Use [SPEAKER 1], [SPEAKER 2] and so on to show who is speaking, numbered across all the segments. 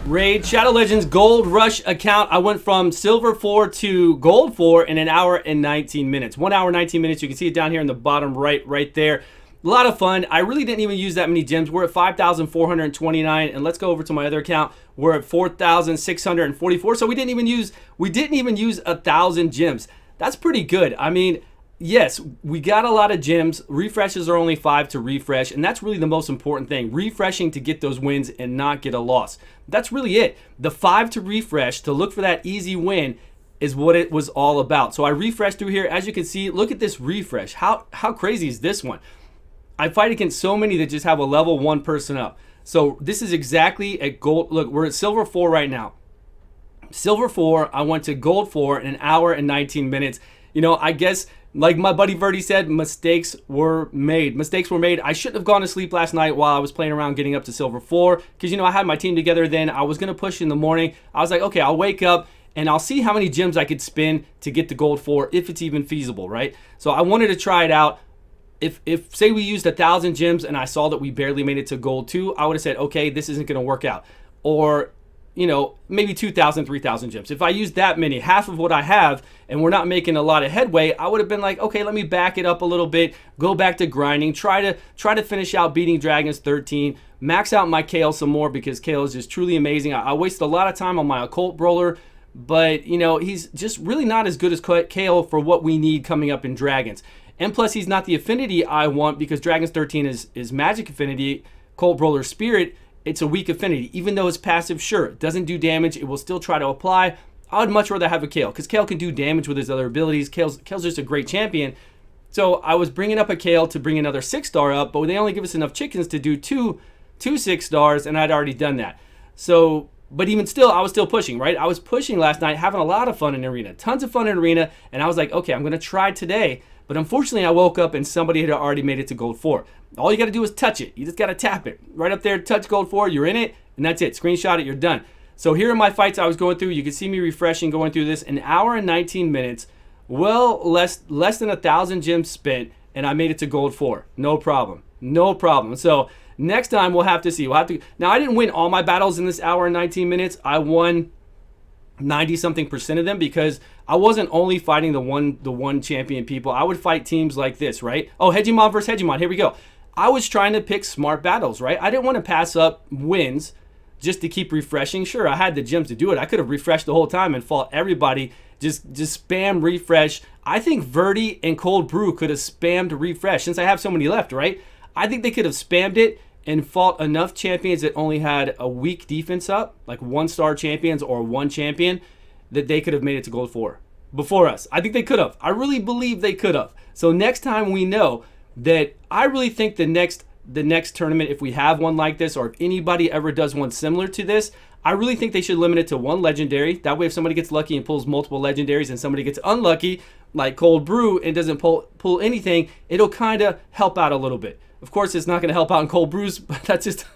[SPEAKER 1] Raid Shadow Legends Gold Rush account. I went from Silver 4 to Gold 4 in 1 hour and 19 minutes. 1 hour, 19 minutes. You can see it down here in the bottom right there. A lot of fun. I really didn't even use that many gems. We're at 5,429, and let's go over to my other account. We're at 4,644. So we didn't even use 1,000 gems. That's pretty good. I mean, yes, we got a lot of gems. Refreshes are only 5 to refresh, and that's really the most important thing. Refreshing to get those wins and not get a loss. That's really it. The 5 to refresh, to look for that easy win, is what it was all about. So I refreshed through here. As you can see, look at this refresh. How crazy is this one? I fight against so many that just have a level 1 person up. So this is exactly at gold. Look, we're at Silver 4 right now. Silver 4, I went to Gold 4 in 1 hour and 19 minutes. You know, I guess, like my buddy Verdi said, mistakes were made. Mistakes were made. I shouldn't have gone to sleep last night while I was playing around getting up to Silver 4. Because, you know, I had my team together then. I was going to push in the morning. I was like, okay, I'll wake up and I'll see how many gems I could spin to get to Gold 4, if it's even feasible, right? So I wanted to try it out. If say we used 1,000 gems and I saw that we barely made it to Gold 2, I would have said, okay, this isn't going to work out. Or, you know, maybe 2,000, 3,000 gems. If I used that many, half of what I have, and we're not making a lot of headway, I would have been like, okay, let me back it up a little bit, go back to grinding, try to finish out beating Dragons 13, max out my Kale some more, because Kale is just truly amazing. I wasted a lot of time on my Occult Brawler, but, you know, he's just really not as good as Kale for what we need coming up in Dragons. And plus, he's not the affinity I want, because Dragons 13 is magic affinity, Colt Brawler Spirit. It's a weak affinity. Even though it's passive, sure, it doesn't do damage. It will still try to apply. I would much rather have a Kale, because Kale can do damage with his other abilities. Kale's just a great champion. So I was bringing up a Kale to bring another 6-star up, but they only give us enough chickens to do two 6-stars, and I'd already done that. So, but even still, I was still pushing, right? I was pushing last night, having a lot of fun in Arena. Tons of fun in Arena, and I was like, okay, I'm going to try today. But unfortunately, I woke up and somebody had already made it to Gold 4. All you got to do is touch it. You just got to tap it. Right up there, touch Gold 4, you're in it, and that's it. Screenshot it, you're done. So here are my fights I was going through. You can see me refreshing, going through this. 1 hour and 19 minutes. Well, less than 1,000 gems spent, and I made it to Gold 4. No problem. No problem. So next time, we'll have to see. Now, I didn't win all my battles in this 1 hour and 19 minutes. I won 90-something% of them, because I wasn't only fighting the one champion people. I would fight teams like this, right? Oh, Hegemon versus Hegemon. Here we go. I was trying to pick smart battles, right? I didn't want to pass up wins just to keep refreshing. Sure, I had the gems to do it. I could have refreshed the whole time and fought everybody. Just spam refresh. I think Verdi and Cold Brew could have spammed refresh, since I have so many left, right? I think they could have spammed it and fought enough champions that only had a weak defense up, like 1-star champions or one champion, that they could have made it to Gold 4 before us. I think they could have. I really believe they could have. So next time we know that. I really think the next tournament, if we have one like this, or if anybody ever does one similar to this, I really think they should limit it to one legendary. That way, if somebody gets lucky and pulls multiple legendaries and somebody gets unlucky, like Cold Brew, and doesn't pull anything, it'll kind of help out a little bit. Of course, it's not going to help out in Cold Brews, but that's just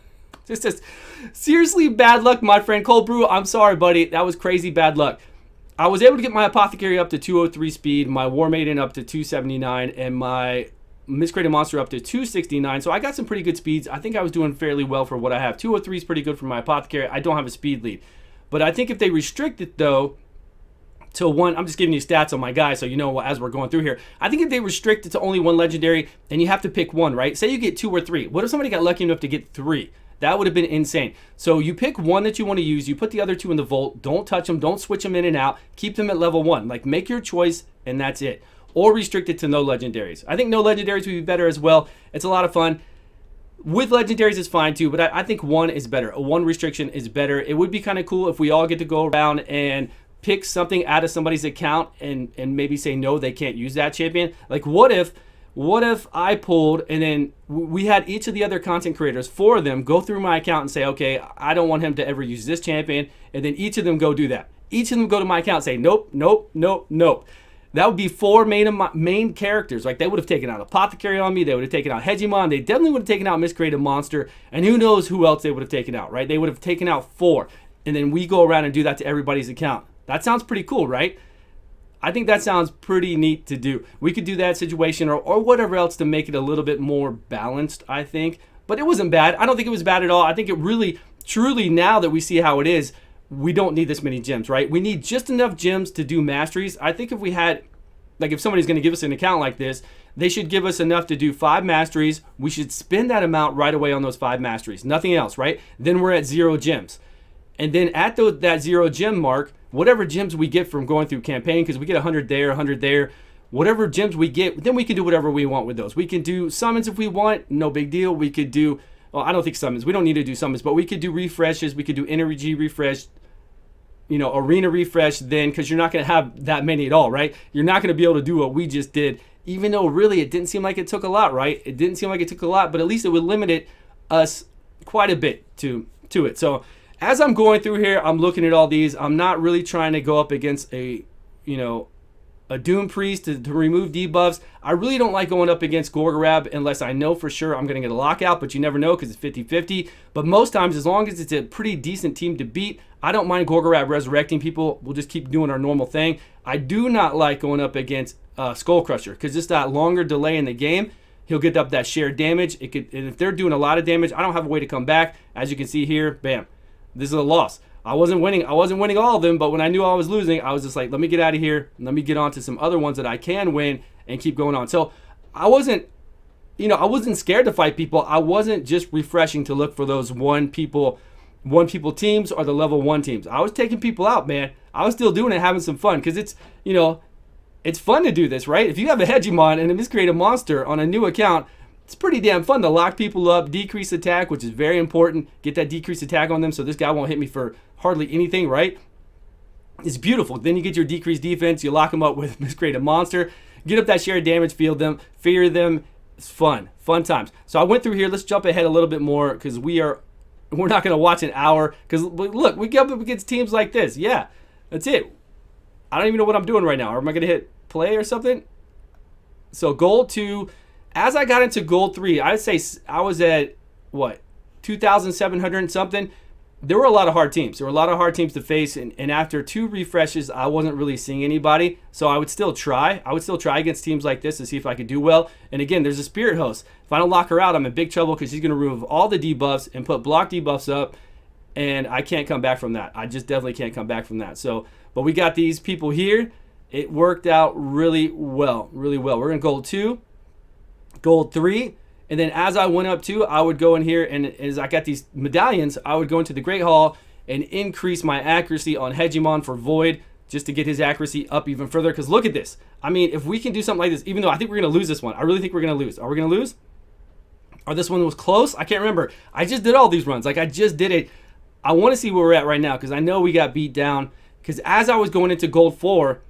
[SPEAKER 1] seriously bad luck, my friend. Cold Brew, I'm sorry, buddy. That was crazy bad luck. I was able to get my Apothecary up to 203 speed, my War Maiden up to 279, and my Miscreated Monster up to 269. So I got some pretty good speeds. I think I was doing fairly well for what I have. 203 is pretty good for my Apothecary. I don't have a speed lead. But I think if they restrict it, though, to one, I'm just giving you stats on my guy, so you know as we're going through here. I think if they restrict it to only one legendary, and you have to pick one, right? Say you get 2 or 3. What if somebody got lucky enough to get 3? That would have been insane. So you pick one that you want to use. You put the other 2 in the vault. Don't touch them. Don't switch them in and out. Keep them at level 1. Like, make your choice, and that's it. Or restrict it to no legendaries. I think no legendaries would be better as well. It's a lot of fun. With legendaries is fine too, but I think 1 is better. A 1 restriction is better. It would be kind of cool if we all get to go around and pick something out of somebody's account and maybe say no, they can't use that champion. Like, what if I pulled and then we had each of the other content creators, 4 of them, go through my account and say, okay, I don't want him to ever use this champion, and then each of them go do that. Each of them go to my account and say nope, nope, nope, nope. That would be 4 main characters. Like, they would have taken out Apothecary on me. They would have taken out Hegemon. They definitely would have taken out Miscreated Monster. And who knows who else they would have taken out, right? They would have taken out 4. And then we go around and do that to everybody's account. That sounds pretty cool, right? I think that sounds pretty neat to do. We could do that situation or whatever else to make it a little bit more balanced, I think. But it wasn't bad. I don't think it was bad at all. I think it really, truly, now that we see how it is, we don't need this many gems, right? We need just enough gems to do masteries. I think if we had, like, if somebody's going to give us an account like this, they should give us enough to do 5 masteries. We should spend that amount right away on those 5 masteries. Nothing else, right? Then we're at 0 gems. And then at that 0 gem mark, whatever gems we get from going through campaign, because we get 100 there, 100 there, whatever gems we get, then we can do whatever we want with those. We can do summons if we want, no big deal. We could do, well, I don't think summons. We don't need to do summons, but we could do refreshes. We could do energy refresh, arena refresh then, because you're not going to have that many at all, right? You're not going to be able to do what we just did, even though really it didn't seem like it took a lot, right? It didn't seem like it took a lot, but at least it would limit us quite a bit to it. So as I'm going through here, I'm looking at all these. I'm not really trying to go up against a Doom Priest to remove debuffs. I really don't like going up against Gorgorab unless I know for sure I'm going to get a lockout, but you never know because it's 50-50. But most times, as long as it's a pretty decent team to beat, I don't mind Gorgorab resurrecting people. We'll just keep doing our normal thing. I do not like going up against Skull Crusher because just that longer delay in the game, he'll get up that shared damage. And if they're doing a lot of damage, I don't have a way to come back. As you can see here, bam, this is a loss. I wasn't winning all of them, but when I knew I was losing, I was just like, let me get out of here. Let me get on to some other ones that I can win and keep going on. So I wasn't scared to fight people. I wasn't just refreshing to look for those one people teams or the level 1 teams. I was taking people out, man. I was still doing it, having some fun because it's fun to do this, right? If you have a Hegemon and just create a monster on a new account, it's pretty damn fun to lock people up, decrease attack, which is very important. Get that decreased attack on them so this guy won't hit me for hardly anything, right? It's beautiful. Then you get your decreased defense. You lock them up with miscreate a monster. Get up that shared damage, fear them. It's fun. Fun times. So I went through here. Let's jump ahead a little bit more because we're not going to watch an hour. Because, look, we get up against teams like this. Yeah, that's it. I don't even know what I'm doing right now. Am I going to hit play or something? So gold 2. As I got into gold 3, I'd say I was at, 2,700 and something. There were a lot of hard teams. There were a lot of hard teams to face, and after 2 refreshes, I wasn't really seeing anybody. So I would still try. I would still try against teams like this to see if I could do well. And again, there's a Spirit Host. If I don't lock her out, I'm in big trouble because she's going to remove all the debuffs and put block debuffs up, and I can't come back from that. I just definitely can't come back from that. So, but we got these people here. It worked out really well, really well. We're in gold 2. Gold 3, and then as I went up 2, I would go in here, and as I got these medallions, I would go into the Great Hall and increase my accuracy on Hegemon for Void just to get his accuracy up even further. Because look at this. I mean, if we can do something like this, even though I think we're going to lose this one, I really think we're going to lose. Are we going to lose? Or this one was close? I can't remember. I just did all these runs. Like, I just did it. I want to see where we're at right now because I know we got beat down. Because as I was going into gold 4,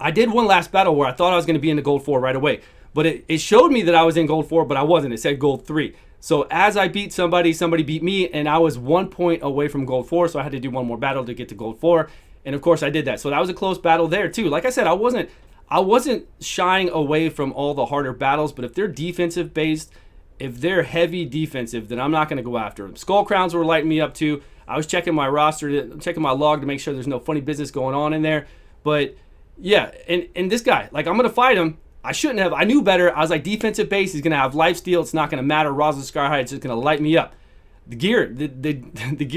[SPEAKER 1] I did one last battle where I thought I was going to be in the gold 4 right away. But it showed me that I was in gold 4, but I wasn't. It said gold 3. So as I beat somebody beat me, and I was 1 point away from gold 4, so I had to do one more battle to get to gold 4. And of course I did that. So that was a close battle there too. Like I said, I wasn't shying away from all the harder battles, but if they're defensive based, if they're heavy defensive, then I'm not going to go after them. Skull Crowns were lighting me up too. I was checking my roster, checking my log to make sure there's no funny business going on in there. But yeah, and this guy, like, I'm going to fight him. I shouldn't have. I knew better. I was like, defensive base. He's going to have lifesteal. It's not going to matter. Rosalind Scarhide, it's just going to light me up. The gear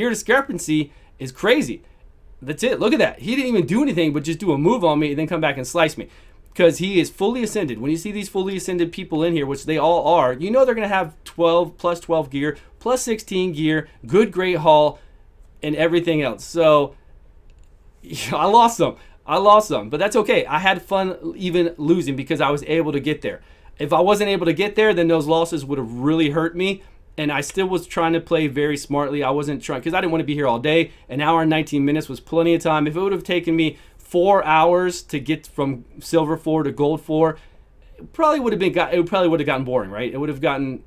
[SPEAKER 1] discrepancy is crazy. That's it. Look at that. He didn't even do anything but just do a move on me and then come back and slice me. Because he is fully ascended. When you see these fully ascended people in here, which they all are, you know they're going to have 12 plus 12 gear, plus 16 gear, good Great Hall, and everything else. So I lost some, but that's okay. I had fun even losing because I was able to get there. If I wasn't able to get there, then those losses would have really hurt me, and I still was trying to play very smartly. I wasn't trying, because I didn't want to be here all day. An hour and 19 minutes was plenty of time. If it would have taken me 4 hours to get from silver 4 to gold 4, it probably would have gotten boring, right? It would have gotten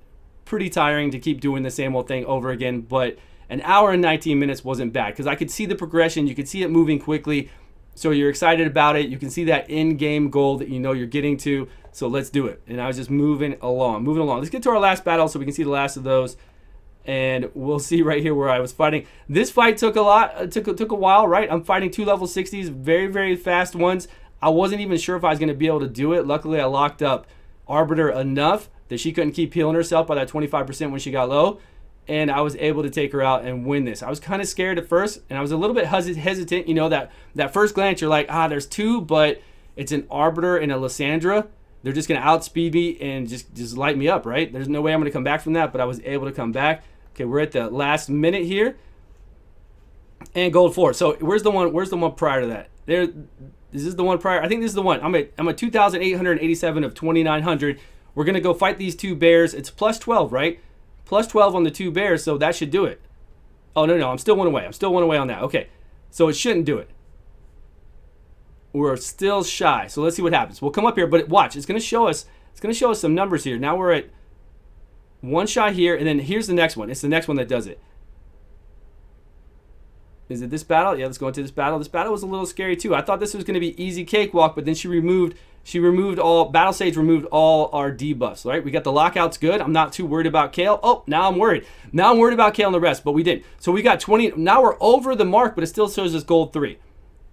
[SPEAKER 1] pretty tiring to keep doing the same old thing over again, but an hour and 19 minutes wasn't bad because I could see the progression. You could see it moving quickly. So you're excited about it. You can see that in-game goal that you know you're getting to. So let's do it. And I was just moving along. Let's get to our last battle so we can see the last of those. And we'll see right here where I was fighting. This fight took a while, right? I'm fighting 2 level 60s, very, very fast ones. I wasn't even sure if I was going to be able to do it. Luckily, I locked up Arbiter enough that she couldn't keep healing herself by that 25% when she got low. and I was able to take her out and win this. I was kind of scared at first, and I was a little bit hesitant. You know, that first glance, you're like, there's two, but it's an Arbiter and a Lysandra. They're just going to outspeed me and just light me up, right? There's no way I'm going to come back from that, but I was able to come back. Okay, we're at the last minute here. And gold 4. So where's the one prior to that? Is this the one prior? I think this is the one. I'm at 2,887 of 2,900. We're going to go fight these two bears. It's plus 12, right? Plus 12 on the two bears, so that should do it. Oh, no, I'm still one away. I'm still one away on that. Okay, so it shouldn't do it. We're still shy, so let's see what happens. We'll come up here, but watch. It's going to show us some numbers here. Now we're at one shy here, and then here's the next one. It's the next one that does it. Is it this battle? Yeah, let's go into this battle. This battle was a little scary too. I thought this was going to be easy cakewalk, but then she removed all, Battle Sage removed all our debuffs, right? We got the lockouts good. I'm not too worried about Kale. Oh, now I'm worried. Now I'm worried about Kale and the rest, but we didn't. So we got 20. Now we're over the mark, but it still shows us gold 3.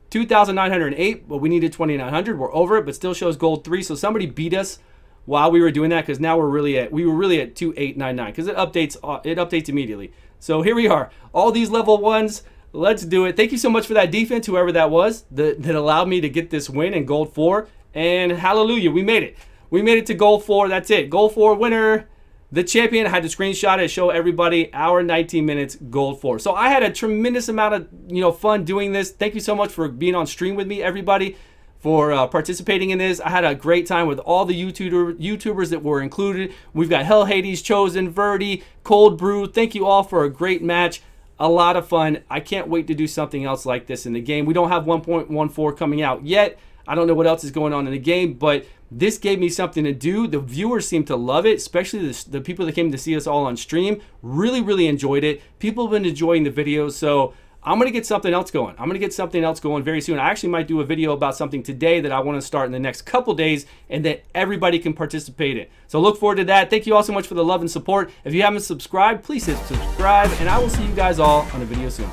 [SPEAKER 1] 2,908, but we needed 2,900. We're over it, but still shows gold 3. So somebody beat us while we were doing that, because now we were really at 2,899, because it updates immediately. So here we are. All these level 1s. Let's do it. Thank you so much for that defense, whoever that was, that allowed me to get this win in gold 4. And hallelujah, we made it. We made it to gold 4. That's it. Gold 4 winner. The champion. I had to screenshot it, show everybody our 19 minutes gold 4. So I had a tremendous amount of fun doing this. Thank you so much for being on stream with me, everybody, for participating in this. I had a great time with all the YouTubers that were included. We've got Hell Hades, Chosen, Verdi, Cold Brew. Thank you all for a great match. A lot of fun. I can't wait to do something else like this in the game. We don't have 1.14 coming out yet. I don't know what else is going on in the game, but this gave me something to do. The viewers seem to love it, especially the people that came to see us all on stream. Really, really enjoyed it. People have been enjoying the videos, so I'm going to get something else going. I'm going to get something else going very soon. I actually might do a video about something today that I want to start in the next couple days and that everybody can participate in. So look forward to that. Thank you all so much for the love and support. If you haven't subscribed, please hit subscribe, and I will see you guys all on a video soon.